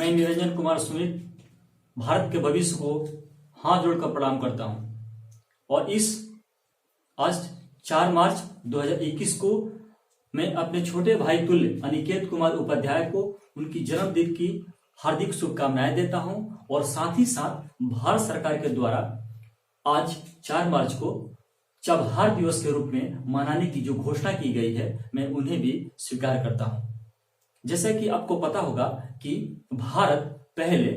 मैं निरंजन कुमार सुमित भारत के भविष्य को हाथ जोड़कर प्रणाम करता हूं और आज 4 मार्च 2021 को मैं अपने छोटे भाई तुल्य अनिकेत कुमार उपाध्याय को उनकी जन्मदिन की हार्दिक शुभकामनाएं देता हूं और साथ ही साथ भारत सरकार के द्वारा आज 4 मार्च को चबहार दिवस के रूप में मनाने की जो घोषणा की गई है मैं उन्हें भी स्वीकार करता हूं। जैसा कि आपको पता होगा कि भारत पहले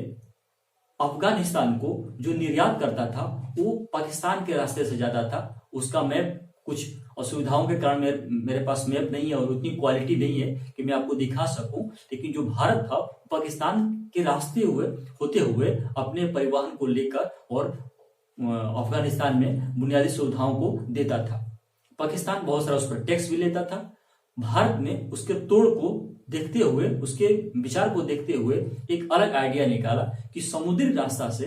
अफगानिस्तान को जो निर्यात करता था वो पाकिस्तान के रास्ते से जाता था। उसका मैप कुछ असुविधाओं के कारण मेरे पास मैप नहीं है और उतनी क्वालिटी नहीं है कि मैं आपको दिखा सकूं, लेकिन जो भारत था पाकिस्तान के रास्ते होते हुए अपने परिवहन को लेकर और अफगानिस्तान में बुनियादी सुविधाओं को देता था। पाकिस्तान बहुत सारा उस पर टैक्स भी लेता था। भारत ने उसके तोड़ को देखते हुए, उसके विचार को देखते हुए एक अलग आइडिया निकाला कि समुद्री रास्ता से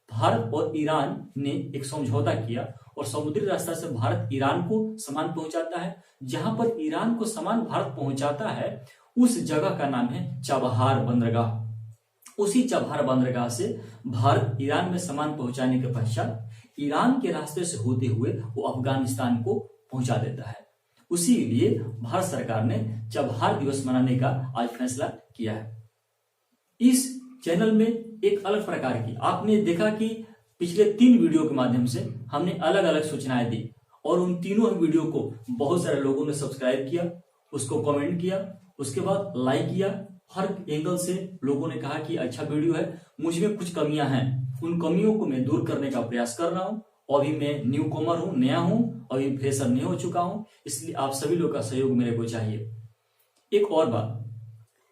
भारत और ईरान ने एक समझौता किया और समुद्री रास्ता से भारत ईरान को सामान पहुंचाता है। जहां पर ईरान को सामान भारत पहुंचाता है उस जगह का नाम है चबहार बंदरगाह। उसी चबहार बंदरगाह से भारत ईरान में सामान पहुंचाने के पश्चात ईरान के रास्ते से होते हुए वो अफगानिस्तान को पहुंचा देता है। उसी लिए भारत सरकार ने चबहार दिवस मनाने का आज फैसला किया है। इस चैनल में एक अलग प्रकार की आपने देखा कि पिछले 3 वीडियो के माध्यम से हमने अलग अलग सूचनाएं दी और उन तीनों वीडियो को बहुत सारे लोगों ने सब्सक्राइब किया, उसको कमेंट किया, उसके बाद लाइक किया। हर एंगल से लोगों ने कहा कि अच्छा वीडियो है, मुझ में कुछ कमियां हैं, उन कमियों को मैं दूर करने का प्रयास कर रहा हूं। अभी मैं न्यू कॉमर हूं, नया हूं, अभी फ्रेशर नहीं हो चुका हूं, इसलिए आप सभी लोग का सहयोग मेरे को चाहिए। एक और बात,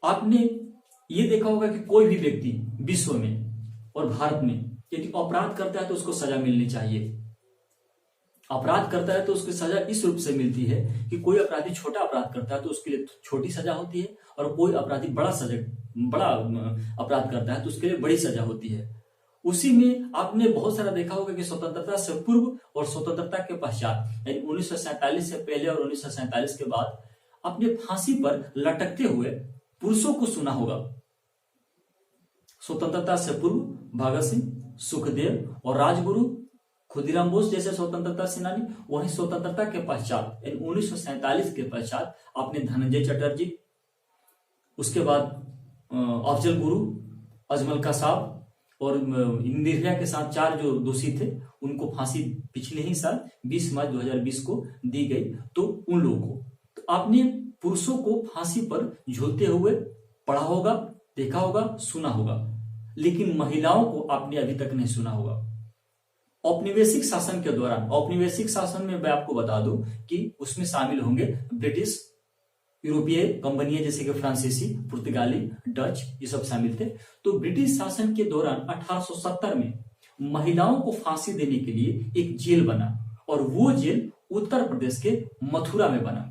आपने ये देखा होगा कि कोई भी व्यक्ति विश्व में और भारत में यदि अपराध करता है तो उसको सजा मिलनी चाहिए। अपराध करता है तो उसकी सजा इस रूप से मिलती है कि कोई अपराधी छोटा अपराध करता है तो उसके लिए छोटी सजा होती है और कोई अपराधी बड़ा अपराध करता है तो उसके लिए बड़ी सजा होती है। उसी में आपने बहुत सारा देखा होगा कि स्वतंत्रता से पूर्व और स्वतंत्रता के पश्चात यानी 1947 से पहले और 1947 के बाद आपने फांसी पर लटकते हुए पुरुषों को सुना होगा। स्वतंत्रता से पूर्व भगत सिंह, सुखदेव और राजगुरु खुदीराम बोस जैसे स्वतंत्रता सेनानी, वहीं स्वतंत्रता के पश्चात 1947 के पश्चात आपने धनंजय चटर्जी, उसके बाद अफजल गुरु, अजमल कसाब और निर्भया के साथ 4 जो दोषी थे उनको फांसी पिछले ही साल 20 मार्च 2020 को दी गई। तो उन लोगों को तो आपने पुरुषों को फांसी पर झूलते हुए पढ़ा होगा, देखा होगा, सुना होगा, लेकिन महिलाओं को आपने अभी तक नहीं सुना होगा। औपनिवेशिक शासन के दौरान, औपनिवेशिक शासन में मैं आपको बता दूं कि उसमें शामिल होंगे ब्रिटिश, यूरोपीय कंपनियां जैसे कि फ्रांसीसी, पुर्तगाली, डच, ये सब शामिल थे। तो ब्रिटिश शासन के दौरान 1870 में महिलाओं को फांसी देने के लिए एक जेल बना और वो जेल उत्तर प्रदेश के मथुरा में बना।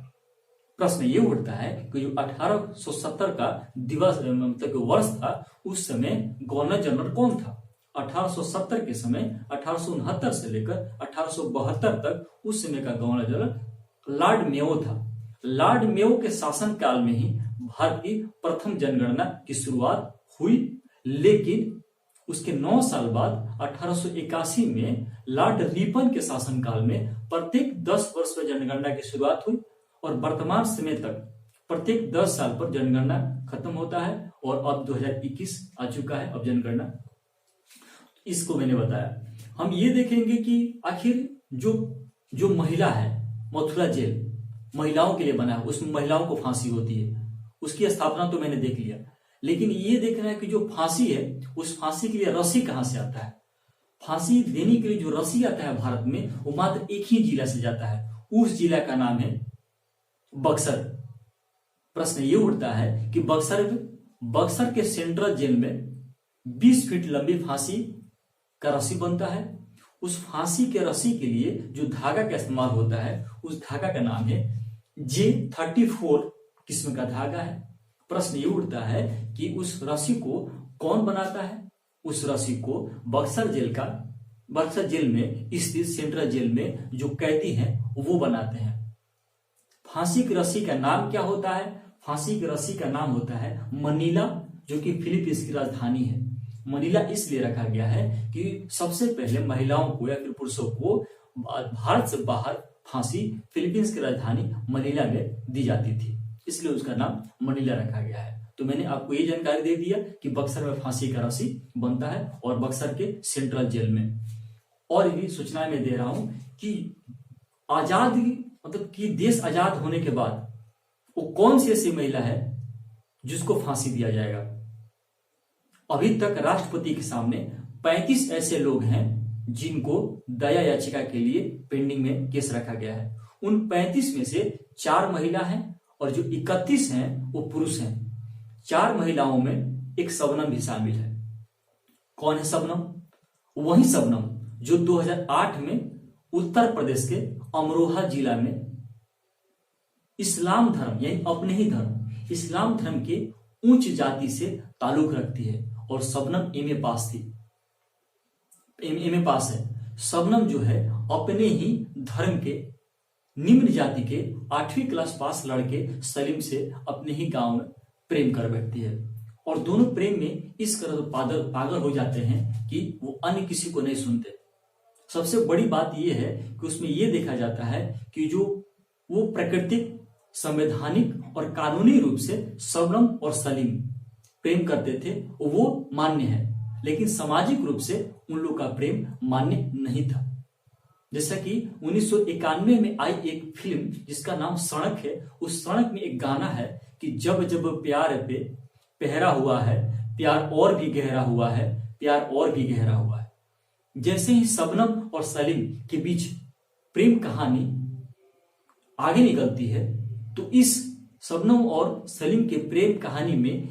प्रश्न ये उठता है कि जो 1870 का दिवस मतलब वर्ष था, उस समय गवर्नर जनरल कौन था? 1870 के समय 1869 से लेकर 1872 तक उस समय का गवर्नर जनरल लॉर्ड मेयो था। लॉर्ड मेयो के शासन काल में ही भारत की प्रथम जनगणना की शुरुआत हुई, लेकिन उसके 9 साल बाद 1881 में लॉर्ड रिपन के शासन काल में प्रत्येक 10 वर्ष में जनगणना की शुरुआत हुई और वर्तमान समय तक प्रत्येक 10 साल पर जनगणना खत्म होता है और अब 2021 आ चुका है। अब जनगणना, इसको मैंने बताया। हम ये देखेंगे कि आखिर जो महिला है, मथुरा जेल महिलाओं के लिए बना है, उसमें महिलाओं को फांसी होती है, उसकी स्थापना तो मैंने देख लिया, लेकिन ये देखना है कि जो फांसी है उस फांसी के लिए रस्सी कहां से आता है। फांसी देने के लिए जो रस्सी आता है भारत में वो मात्र एक ही जिला से जाता है, उस जिला का नाम है बक्सर। प्रश्न ये उठता है कि बक्सर के सेंट्रल जेल में 20 फीट लंबी फांसी का रस्सी बनता है। उस फांसी के रस्सी के लिए जो धागा का इस्तेमाल होता है उस धागा का नाम है J34 किस्म का धागा है। प्रश्न ये उठता है कि उस रस्सी को कौन बनाता है? उस रस्सी को बक्सर जेल में स्थित सेंट्रल जेल में जो कैदी हैं वो बनाते हैं। फांसी की रस्सी का नाम क्या होता है? फांसी की रस्सी का नाम होता है मनीला, जो कि फिलीपींस की राजधानी है। मनीला इसलिए रखा गया है कि सबसे पहले महिलाओं को या फिर पुरुषों को भारत से बाहर फांसी फिलीपींस की राजधानी मनीला में दी जाती थी, इसलिए उसका नाम मनीला रखा गया है। तो मैंने आपको ये जानकारी दे दिया कि बक्सर में फांसी का रस्सी बनता है और बक्सर के सेंट्रल जेल में। और भी सूचना में दे रहा हूं कि आजादी मतलब कि देश आजाद होने के बाद वो कौन सी ऐसी महिला है जिसको फांसी दिया जाएगा। अभी तक राष्ट्रपति के सामने 35 ऐसे लोग हैं जिनको दया याचिका के लिए पेंडिंग में केस रखा गया है। उन 35 में से 4 महिला हैं और जो 31 हैं वो पुरुष हैं। 4 महिलाओं में एक शबनम भी शामिल है। कौन है शबनम? वही शबनम जो 2008 में उत्तर प्रदेश के अमरोहा जिला में इस्लाम धर्म यानी अपने ही धर्म इस्लाम धर्म के उच्च जाति से ताल्लुक रखती है और शबनम एमए पास थी, एमए पास है। शबनम जो है अपने ही धर्म के निम्न जाति के 8वीं क्लास पास लड़के सलीम से अपने ही गांव में प्रेम कर बैठती है और दोनों प्रेम में इस तरह पागल हो जाते हैं कि वो अन्य किसी को नहीं सुनते। सबसे बड़ी बात यह है कि उसमें यह देखा जाता है कि जो वो प्राकृतिक, संवैधानिक और कानूनी रूप से शबनम और सलीम प्रेम करते थे वो मान्य है, लेकिन सामाजिक रूप से उन लोग का प्रेम मान्य नहीं था। जैसा कि 1991 में आई एक फिल्म जिसका नाम सड़क है, उस सड़क में एक गाना है कि जब जब प्यार पे पहरा हुआ है, प्यार और भी गहरा हुआ है, प्यार और भी गहरा हुआ है। जैसे ही शबनम और सलीम के बीच प्रेम कहानी आगे निकलती है तो इस शबनम और सलीम के प्रेम कहानी में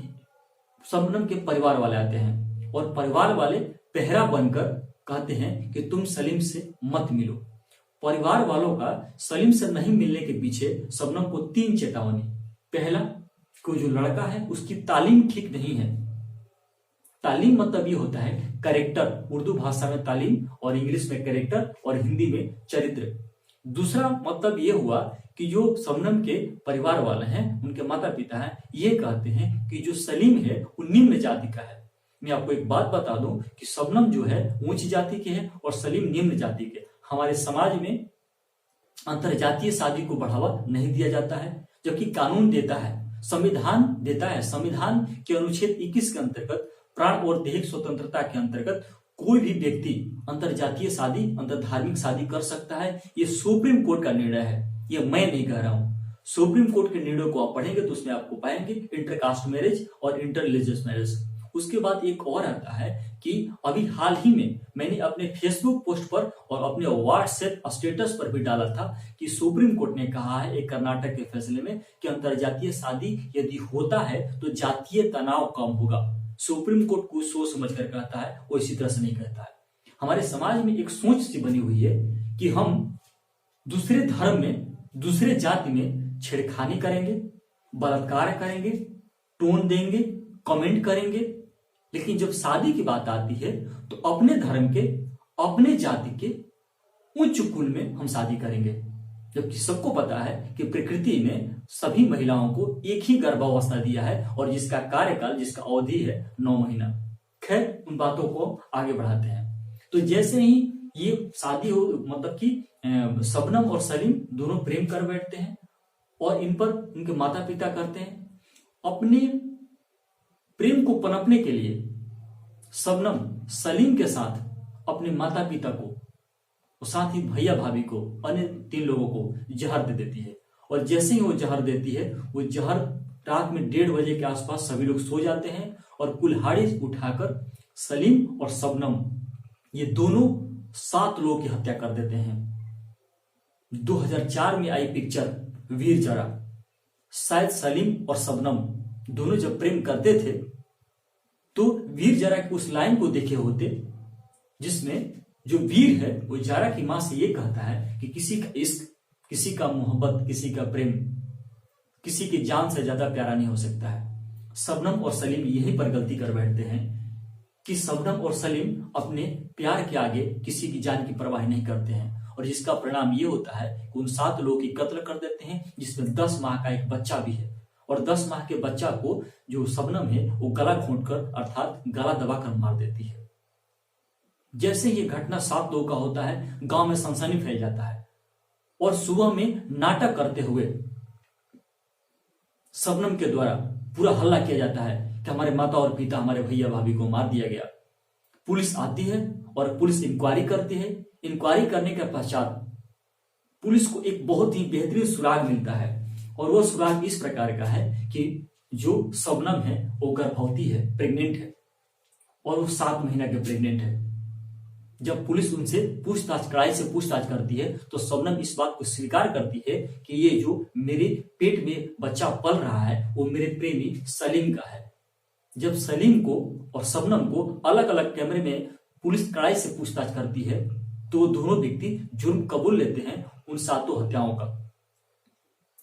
शबनम के परिवार वाले आते हैं और परिवार वाले पहरा बनकर कहते हैं कि तुम सलीम से मत मिलो। परिवार वालों का सलीम से नहीं मिलने के पीछे शबनम को 3 चेतावनी। पहला, कि जो लड़का है उसकी तालीम ठीक नहीं है। तालीम मतलब ये होता है कैरेक्टर, उर्दू भाषा में तालीम और इंग्लिश में कैरेक्टर और हिंदी में चरित्र। दूसरा मतलब ये हुआ कि जो शबनम के परिवार वाले हैं, उनके माता पिता हैं, ये कहते हैं कि जो सलीम है वो निम्न जाति का है। मैं आपको एक बात बता दूं कि शबनम जो है ऊंच जाति के है और सलीम निम्न जाति के। हमारे समाज में अंतरजातीय शादी को बढ़ावा नहीं दिया जाता है, जबकि कानून देता है, संविधान देता है। संविधान के अनुच्छेद 21 के अंतर्गत प्राण और दैहिक स्वतंत्रता के अंतर्गत कोई भी व्यक्ति अंतरजातीय शादी, अंतरधार्मिक शादी कर सकता है। ये सुप्रीम कोर्ट का निर्णय है, ये मैं नहीं कह रहा हूं। सुप्रीम कोर्ट के निर्णय को आप पढ़ेंगे तो उसमें आपको पाएंगे इंटरकास्ट मैरिज और इंटर रिलीजियस मैरिज। उसके बाद एक और आता है कि अभी हाल ही में मैंने अपने फेसबुक पोस्ट पर और अपने व्हाट्सएप स्टेटस पर भी डाला था कि सुप्रीम कोर्ट ने कहा है एक कर्नाटक के फैसले में कि अंतरजातीय शादी यदि होता है तो जातीय तनाव कम होगा। सुप्रीम कोर्ट कुछ सोच समझ कर कहता है, वो इसी तरह से नहीं कहता है। हमारे समाज में एक सोच सी बनी हुई है कि हम दूसरे धर्म में, दूसरे जाति में छेड़खानी करेंगे, बलात्कार करेंगे, टोन देंगे, कमेंट करेंगे, लेकिन जब शादी की बात आती है तो अपने धर्म के, अपने जाति के उच्च कुल में हम शादी करेंगे। जबकि सबको पता है कि प्रकृति ने सभी महिलाओं को एक ही गर्भावस्था दिया है और जिसका कार्यकाल, जिसका अवधि है 9 महीना। खैर, उन बातों को आगे बढ़ाते हैं। तो जैसे ही ये शादी हो, मतलब कि शबनम और सलीम दोनों प्रेम कर बैठते हैं और इन पर उनके माता पिता करते हैं। अपने प्रेम को पनपने के लिए शबनम सलीम के साथ अपने माता पिता को और साथ ही भैया भाभी को, अन्य 3 लोगों को जहर दे देती है। और जैसे ही वो जहर देती है, वो जहर रात में 1:30 बजे के आसपास सभी लोग सो जाते हैं और कुल्हाड़ी उठाकर सलीम और शबनम ये दोनों 7 लोगों की हत्या कर देते हैं। 2004 में आई पिक्चर वीर जरा, शायद सलीम और शबनम दोनों जब प्रेम करते थे तो वीर जरा की उस लाइन को देखे होते जिसमें जो वीर है वो जारा की मां से ये कहता है कि किसी का इश्क, किसी का मोहब्बत, किसी का प्रेम किसी की जान से ज्यादा प्यारा नहीं हो सकता है। शबनम और सलीम यहीं पर गलती कर बैठते हैं कि शबनम और सलीम अपने प्यार के आगे किसी की जान की परवाह नहीं करते हैं और जिसका परिणाम ये होता है कि उन 7 लोगों की कत्ल कर देते हैं, जिसमें 10 माह का एक बच्चा भी है। और 10 माह के बच्चा को जो शबनम है वो गला घोंटकर अर्थात गला दबाकर मार देती है। जैसे ये घटना 7 लोगों का होता है, गांव में सनसनी फैल जाता है और सुबह में नाटक करते हुए शबनम के द्वारा पूरा हल्ला किया जाता है कि हमारे माता और पिता, हमारे भैया भाभी को मार दिया गया। पुलिस आती है और पुलिस इंक्वायरी करती है। इंक्वायरी करने के पश्चात पुलिस को एक बहुत ही बेहतरीन सुराग मिलता है और वो सुराग इस प्रकार का है कि जो शबनम है वो गर्भवती है, प्रेग्नेंट है और वो 7 महीना के प्रेग्नेंट है। जब पुलिस उनसे कड़ाई से पूछताछ करती है तो शबनम इस बात को स्वीकार करती है कि ये जो मेरे पेट में बच्चा पल रहा है वो मेरे प्रेमी सलीम का है। जब सलीम को और शबनम को अलग अलग कैमरे में पुलिस कड़ाई से पूछताछ करती है तो दोनों व्यक्ति जुर्म कबूल लेते हैं उन 7 हत्याओं का।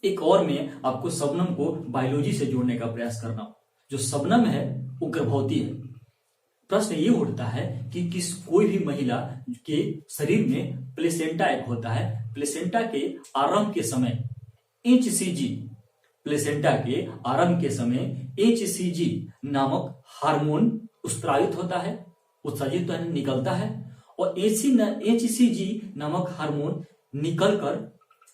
एक और मैं आपको शबनम को बायोलॉजी से जोड़ने का प्रयास कर रहा हूं। जो शबनम है वो गर्भवती है। प्रश्न ये उठता है कि कोई भी महिला के शरीर में प्लेसेंटा एक होता है। प्लेसेंटा के आरंभ के समय HCG, प्लेसेंटा के आरंभ के समय HCG नामक हार्मोन उत्स्रावित होता है, उत्सर्जित निकलता है और HCG नामक हार्मोन निकलकर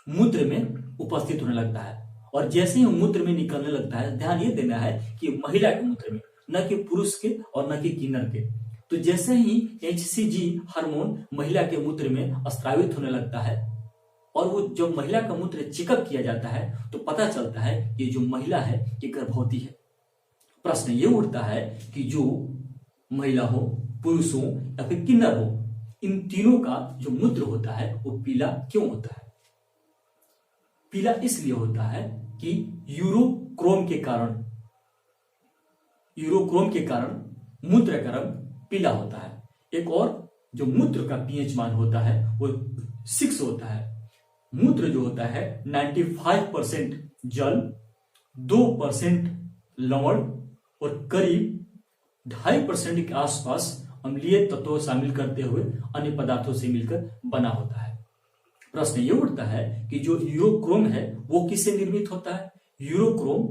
मूत्र में उपस्थित होने लगता है। और जैसे ही मूत्र में निकलने लगता है, ध्यान ये देना है कि महिला के मूत्र में, न कि पुरुष के और न कि किन्नर के। तो जैसे ही HCG हार्मोन महिला के मूत्र में स्रावित होने लगता है और वो जब महिला का मूत्र चेकअप किया जाता है तो पता चलता है कि जो महिला है ये गर्भवती है। प्रश्न ये उठता है कि जो महिला हो, पुरुष हो या फिर किन्नर हो, इन तीनों का जो मूत्र होता है वो पीला क्यों होता है? पीला इसलिए होता है कि यूरोक्रोम के कारण मूत्र का रंग पीला होता है। एक और जो मूत्र का pH मान होता है वो 6 होता है। मूत्र जो होता है 95% जल, 2% लवण और करीब 2.5% के आसपास अम्लीय तत्वों शामिल करते हुए अन्य पदार्थों से मिलकर बना होता है। प्रश्न ये उठता है कि जो यूरोक्रोम है वो किससे निर्मित होता है? यूरोक्रोम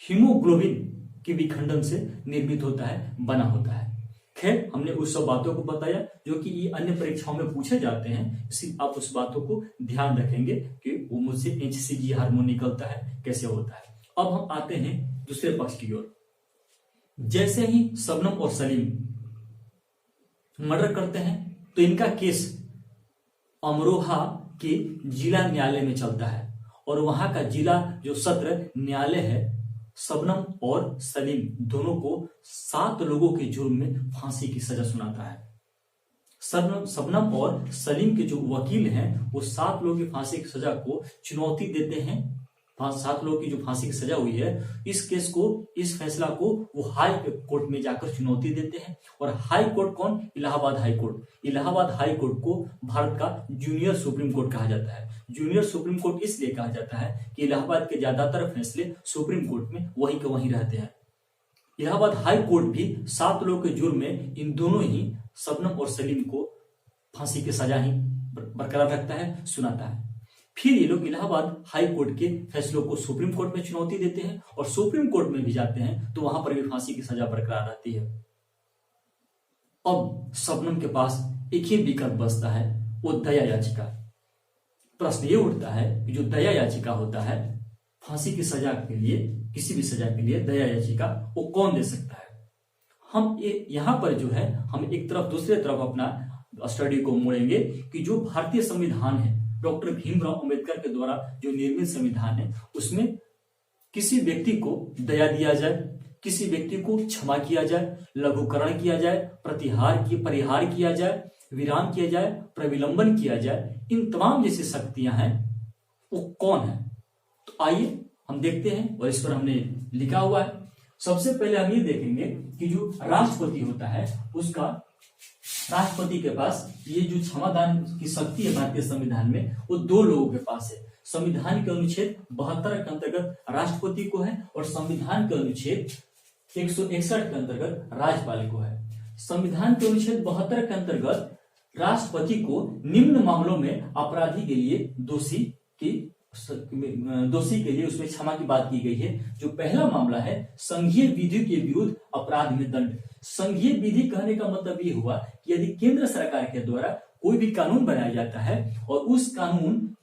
हीमोग्लोबिन के विखंडन से निर्मित होता है, बना होता है। खैर, हमने उस सब बातों को बताया जो कि ये अन्य परीक्षाओं में पूछे जाते हैं, इसलिए आप उस बातों को ध्यान रखेंगे कि वो मुझसे HCG हार्मोन निकलता है, कैसे होता है। अब हम आते हैं दूसरे पक्ष की ओर। जैसे ही शबनम और सलीम मर्डर करते हैं तो इनका केस अमरोहा के जिला न्यायालय में चलता है और वहां का जिला जो सत्र न्यायालय है शबनम और सलीम दोनों को 7 लोगों के जुर्म में फांसी की सजा सुनाता है। शबनम और सलीम के जो वकील हैं वो 7 लोगों की फांसी की सजा को चुनौती देते हैं। 7 लोगों की जो फांसी की सजा हुई है, इस केस को, इस फैसला को वो हाई कोर्ट में जाकर चुनौती देते हैं। और हाई कोर्ट कौन? Allahabad high court. Allahabad high court को भारत का जूनियर सुप्रीम कोर्ट कहा जाता है। जूनियर सुप्रीम कोर्ट इसलिए कहा जाता है कि इलाहाबाद के ज्यादातर फैसले सुप्रीम कोर्ट में वहीं के वहीं रहते हैं। इलाहाबाद हाई कोर्ट भी 7 लोगों के जुर्म में इन दोनों ही शबनम और सलीम को फांसी की सजा ही बरकरार रखता है, सुनाता है। फिर ये लोग इलाहाबाद हाई कोर्ट के फैसलों को सुप्रीम कोर्ट में चुनौती देते हैं और सुप्रीम कोर्ट में भी जाते हैं तो वहां पर भी फांसी की सजा बरकरार रहती है। अब शबनम के पास एक ही विकल्प बचता है, वो दया याचिका। प्रश्न ये उठता है कि जो दया याचिका होता है, फांसी की सजा के लिए, किसी भी सजा के लिए दया याचिका वो कौन दे सकता है? हम यहाँ पर जो है हम एक तरफ दूसरे तरफ अपना स्टडी को मोड़ेंगे कि जो भारतीय संविधान है, डॉक्टर भीमराव अंबेडकर के द्वारा जो निर्मित संविधान है, उसमें किसी व्यक्ति को दया दिया जाए, किसी व्यक्ति को क्षमा किया जाए, लघुकरण किया जाए, परिहार किया जाए, विराम किया जाए, प्रविलंबन किया जाए, इन तमाम जैसी शक्तियां हैं वो कौन है? तो आइए हम देखते हैं और इस पर हमने लिखा हुआ है। सबसे पहले हम ये देखेंगे कि जो राष्ट्रपति होता है उसका, राष्ट्रपति के पास ये जो क्षमादान की शक्ति है भारतीय संविधान में, वो 2 लोगों के पास है। संविधान के अनुच्छेद 72 के अंतर्गत राष्ट्रपति को है और संविधान के अनुच्छेद 161 के अंतर्गत राज्यपाल को है। संविधान के अनुच्छेद 72 के अंतर्गत राष्ट्रपति को निम्न मामलों में अपराधी के लिए दोषी की दोषी के लिए उसमें क्षमा की बात की गई है। जो पहला मामला है संघीय विधि के विरुद्ध अपराध में दंड। संघीय विधि कहने का मतलब ये हुआ कि यदि केंद्र सरकार के द्वारा कोई भी कानून बनाया जाता है और उस कानून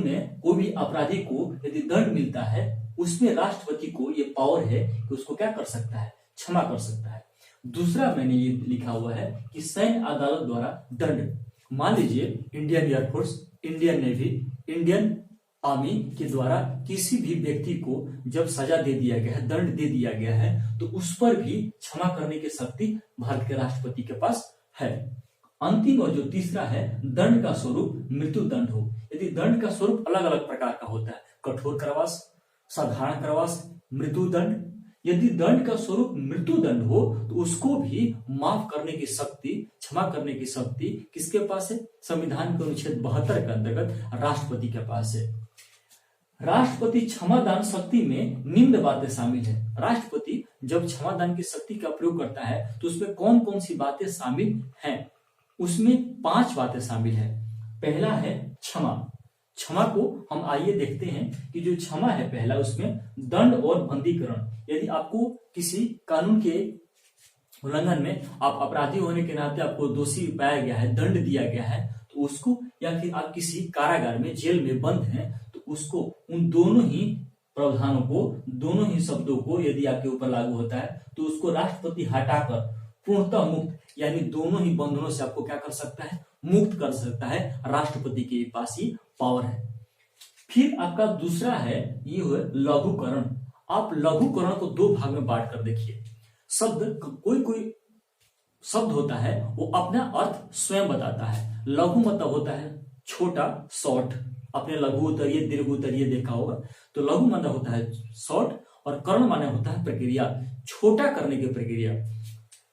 में कोई भी अपराधी को यदि दंड मिलता है, उसमें राष्ट्रपति को ये पावर है कि उसको क्या कर सकता है, क्षमा कर सकता है। दूसरा मैंने ये लिखा हुआ है कि सैन्य अदालत द्वारा दंड। मान लीजिए Indian air force, Indian navy, Indian army के द्वारा किसी भी व्यक्ति को जब सजा दे दिया गया है, दंड दे दिया गया है, तो उस पर भी क्षमा करने की शक्ति भारत के राष्ट्रपति के पास है। अंतिम और जो तीसरा है दंड का स्वरूप मृत्यु दंड हो। यदि दंड का स्वरूप अलग अलग प्रकार का होता है, कठोर कारावास, साधारण कारावास, मृत्यु दंड। यदि दंड का स्वरूप मृत्यु दंड हो तो उसको भी माफ करने की शक्ति, क्षमा करने की शक्ति किसके पास है? संविधान के अनुच्छेद 72 के अंतर्गत राष्ट्रपति के पास है। राष्ट्रपति क्षमादान शक्ति में निम्न बातें शामिल है। राष्ट्रपति जब क्षमादान की शक्ति का प्रयोग करता है तो उसमें कौन कौन सी बातें शामिल हैं? उसमें 5 बातें शामिल है। पहला है क्षमा। क्षमा को हम आइए देखते हैं कि जो क्षमा है पहला, उसमें दंड और बंदीकरण। यदि आपको किसी कानून के उल्लंघन में आप अपराधी होने के नाते आपको दोषी पाया गया है, दंड दिया गया है, तो उसको, या फिर आप किसी कारागार में, जेल में बंद हैं, तो उसको, उन दोनों ही प्रावधानों को, दोनों ही शब्दों को यदि आपके ऊपर लागू होता है तो उसको राष्ट्रपति हटाकर पूर्णतः मुक्त, यानी दोनों ही बंधनों से आपको क्या कर सकता है? मुक्त कर सकता है। राष्ट्रपति के पास ही पावर है। फिर आपका दूसरा है, ये है लघुकरण। आप लघुकरण को 2 भाग में बांट कर देखिए। कोई शब्द होता है वो अपना अर्थ स्वयं बताता है। लघु मतलब होता है छोटा, शॉर्ट। आपने लघु उतरिए, दीर्घ उतरिए देखा होगा। तो लघु मतलब होता है शॉर्ट और करण माने होता है प्रक्रिया, छोटा करने की प्रक्रिया।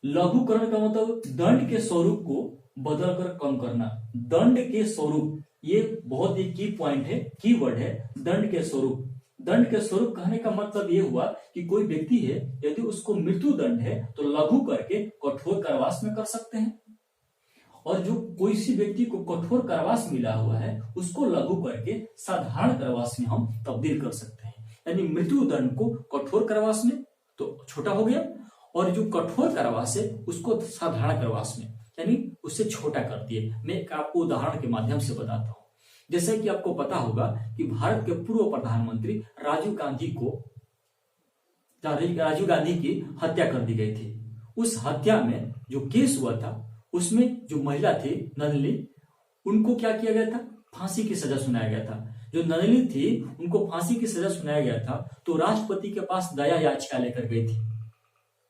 लघुकरण का मतलब दंड के स्वरूप को बदलकर कम करना। दंड के स्वरूप, ये बहुत ही की पॉइंट है, की वर्ड है, दंड के स्वरूप। दंड के स्वरूप कहने का मतलब ये हुआ कि कोई व्यक्ति है, यदि उसको मृत्यु दंड है तो लघु करके कठोर कारावास में कर सकते हैं, और जो कोई सी व्यक्ति को कठोर कारावास मिला हुआ है उसको लघु करके साधारण कारावास में हम तब्दील कर सकते हैं। यानी मृत्यु दंड को कठोर कारावास में तो छोटा हो गया, और जो कठोर कारावास है उसको साधारण कारावास में, यानी उससे छोटा कर दिए। मैं एक आपको उदाहरण के माध्यम से बताता हूं। जैसे कि आपको पता होगा कि भारत के पूर्व प्रधानमंत्री राजीव गांधी की हत्या कर दी गई थी। उस हत्या में जो केस हुआ था उसमें जो महिला थी नलिनी, उनको क्या किया गया था? फांसी की सजा सुनाया गया था। जो नलिनी थी उनको फांसी की सजा सुनाया गया था, तो राष्ट्रपति के पास दया याचिका लेकर गई थी।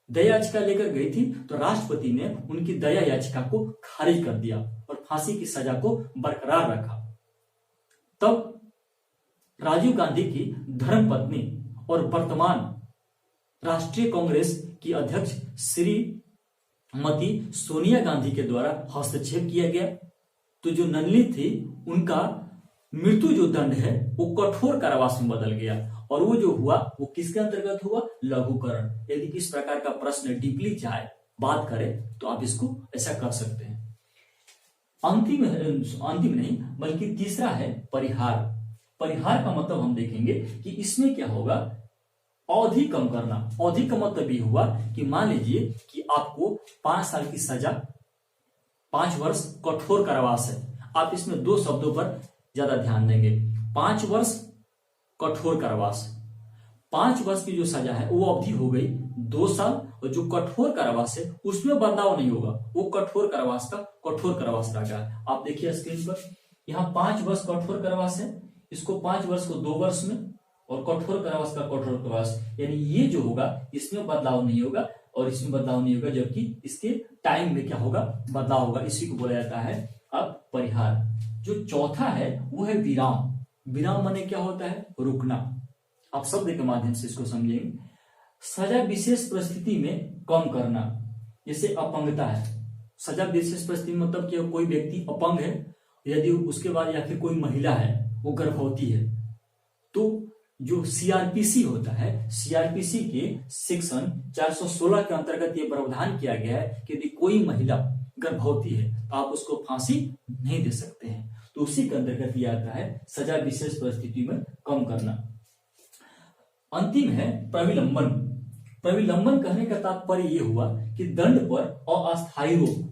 दया याचिका लेकर गई थी तो राष्ट्रपति ने उनकी दया याचिका को खारिज कर दिया और फांसी की सजा को बरकरार रखा। तब राजीव गांधी की धर्मपत्नी और वर्तमान राष्ट्रीय कांग्रेस की अध्यक्ष श्रीमती सोनिया गांधी के द्वारा हस्तक्षेप किया गया। तो जो नलिनी थी उनका मृत्यु जो दंड है वो कठोर कारावास में बदल गया, और वो जो हुआ वो किसके अंतर्गत हुआ? लघुकरण। यदि इस प्रकार का प्रश्न डीपली जाए, बात करें, तो आप इसको ऐसा कर सकते हैं। अंतिम नहीं बल्कि तीसरा है परिहार। परिहार का मतलब हम देखेंगे कि इसमें क्या होगा? अवधि कम करना। अवधि का मतलब ये हुआ कि मान लीजिए कि आपको 5 साल की सजा, 5 वर्ष कठोर कारावास है। आप इसमें 2 शब्दों पर ज्यादा ध्यान देंगे। 5 वर्ष कठोर कारावास, 5 वर्ष की जो सजा है वो अवधि हो गई 2 साल, और जो कठोर कारावास है उसमें बदलाव नहीं होगा, वो कठोर कारावास का कठोर कारावास रह गया। आप देखिए स्क्रीन पर, यहाँ 5 वर्ष कठोर कारावास है, इसको 5 वर्ष को 2 वर्ष में, और कठोर कारावास का कठोर कारावास, यानी ये जो होगा इसमें बदलाव नहीं होगा और इसमें बदलाव नहीं होगा, जबकि इसके टाइम में क्या होगा? बदलाव होगा। इसी को बोला जाता है अब परिहार। जो चौथा है वो है विराम। विराम माने क्या होता है? रुकना। आप शब्द के माध्यम से इसको समझेंगे। सजा विशेष परिस्थिति में कम करना, जैसे अपंगता है। सजा विशेष परिस्थिति मतलब कि कोई व्यक्ति अपंग है, यदि उसके बाद या फिर कोई महिला है वो गर्भवती है, तो जो सीआरपीसी होता है, सीआरपीसी के सेक्शन 416 के अंतर्गत ये प्रावधान किया गया है कि यदि कोई महिला गर्भवती है तो आप उसको फांसी नहीं दे सकते हैं। तो तो उसी के अंतर्गत ये आता है सजा विशेष परिस्थिति में कम करना। अंतिम है प्रविलंबन। प्रविलंबन कहने का तात्पर्य ये हुआ कि दंड पर अस्थायी रोक,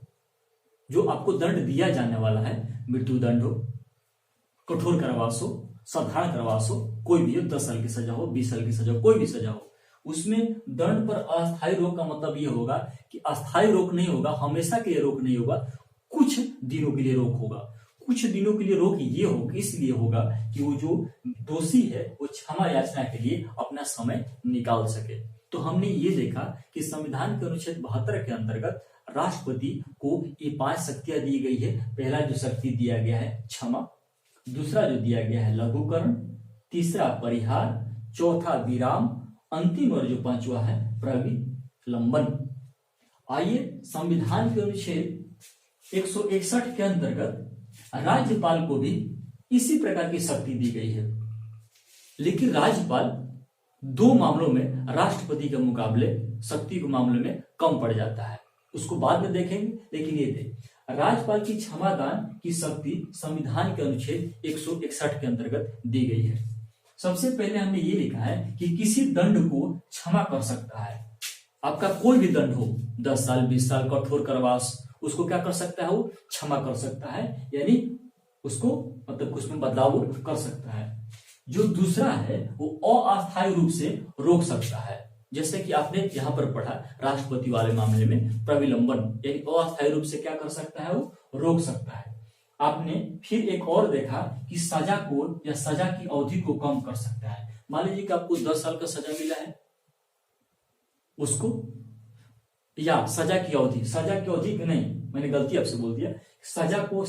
जो आपको दंड दिया जाने वाला है, मृत्यु दंड हो, कठोर कारावास हो, साधारण कारावास हो, कोई भी हो, 10 साल की सजा हो, 20 साल की सजा हो, कोई भी सजा हो, उसमें दंड पर अस्थायी रोक का मतलब ये होगा कि अस्थायी रोक नहीं होगा, हमेशा के लिए रोक नहीं होगा, कुछ दिनों के लिए रोक होगा। कुछ दिनों के लिए रोक ये होगा, इसलिए होगा कि वो जो दोषी है वो क्षमा याचना के लिए अपना समय निकाल सके। तो हमने ये देखा कि संविधान के अनुच्छेद 72 के अंतर्गत राष्ट्रपति को ये 5 शक्तियां दी गई है। पहला जो शक्ति दिया गया है क्षमा, दूसरा जो दिया गया है लघुकरण, तीसरा परिहार, चौथा विराम, अंतिम और जो 5वां है प्रविलंबन। आइए संविधान के अनुच्छेद 161 के अंतर्गत राज्यपाल को भी इसी प्रकार की शक्ति दी गई है, लेकिन राज्यपाल 2 मामलों में राष्ट्रपति के मुकाबले शक्ति के मामले में कम पड़ जाता है, उसको बाद में देखेंगे। लेकिन ये थे राज्यपाल की क्षमादान की शक्ति संविधान के अनुच्छेद 161 के अंतर्गत दी गई है। सबसे पहले हमने ये लिखा है कि किसी दंड को क्षमा कर सकता है। आपका कोई भी दंड हो, 10 साल, 20 साल, कठोर कारावास, उसको क्या कर सकता है, वो क्षमा कर सकता है, यानी उसको मतलब उसमें बदलाव कर सकता है। जो दूसरा है वो अस्थायी रूप से रोक सकता है, जैसे कि आपने यहां पर पढ़ा राष्ट्रपति वाले मामले में प्रविलंबन, यानी अस्थायी रूप से क्या कर सकता है, वो रोक सकता है। आपने फिर एक और देखा कि सजा को या सजा की अवधि को कम कर सकता है। मान लीजिए कि आपको 10 साल का सजा मिला है, उसको या सजा की अवधि नहीं, मैंने गलती आपसे बोल दिया। सजा को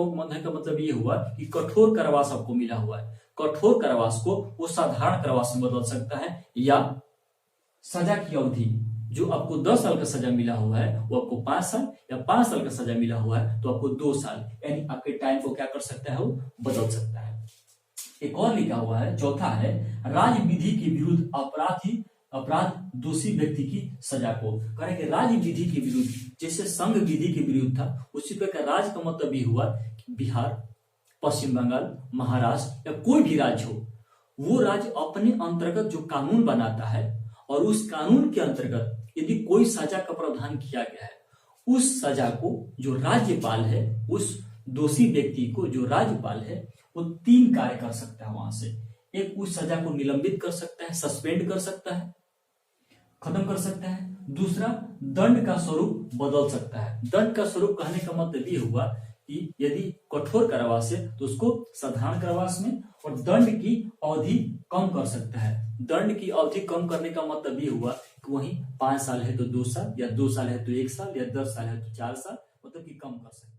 का मतलब ये हुआ कि कठोर कारावास आपको मिला हुआ है, कठोर कारावास को वो साधारण कारावास में बदल सकता है, या सजा की अवधि जो आपको 10 साल का सजा मिला हुआ है वो आपको 5 साल, या 5 साल का सजा मिला हुआ है तो आपको 2 साल, यानी आपके टाइम को क्या कर सकता है, वो बदल सकता है। एक और लिखा हुआ है, चौथा है राजविधि के विरुद्ध अपराध दोषी व्यक्ति की सजा को। करें कि राज्य विधि के विरुद्ध, जैसे संघ विधि के विरुद्ध था, उसी प्रकार राज्य का मतलब ये हुआ कि बिहार, पश्चिम बंगाल, महाराष्ट्र या कोई भी राज्य हो, वो राज्य अपने अंतर्गत जो कानून बनाता है और उस कानून के अंतर्गत यदि कोई सजा का प्रावधान किया गया है, उस सजा को जो राज्यपाल है, उस दोषी व्यक्ति को जो राज्यपाल है, वो 3 कार्य कर सकता है वहां से। एक, उस सजा को निलंबित कर सकता है, सस्पेंड कर सकता है, खत्म कर सकता है। दूसरा, दंड का स्वरूप बदल सकता है। दंड का स्वरूप कहने का मतलब ये हुआ कि यदि कठोर कारावास है तो उसको साधारण कारावास में, और दंड की अवधि कम कर सकता है। दंड की अवधि कम करने का मतलब ये हुआ कि वहीं 5 साल है तो 2 साल, या 2 साल है तो 1 साल, या 10 साल है तो 4 साल, मतलब कि कम कर सकता है।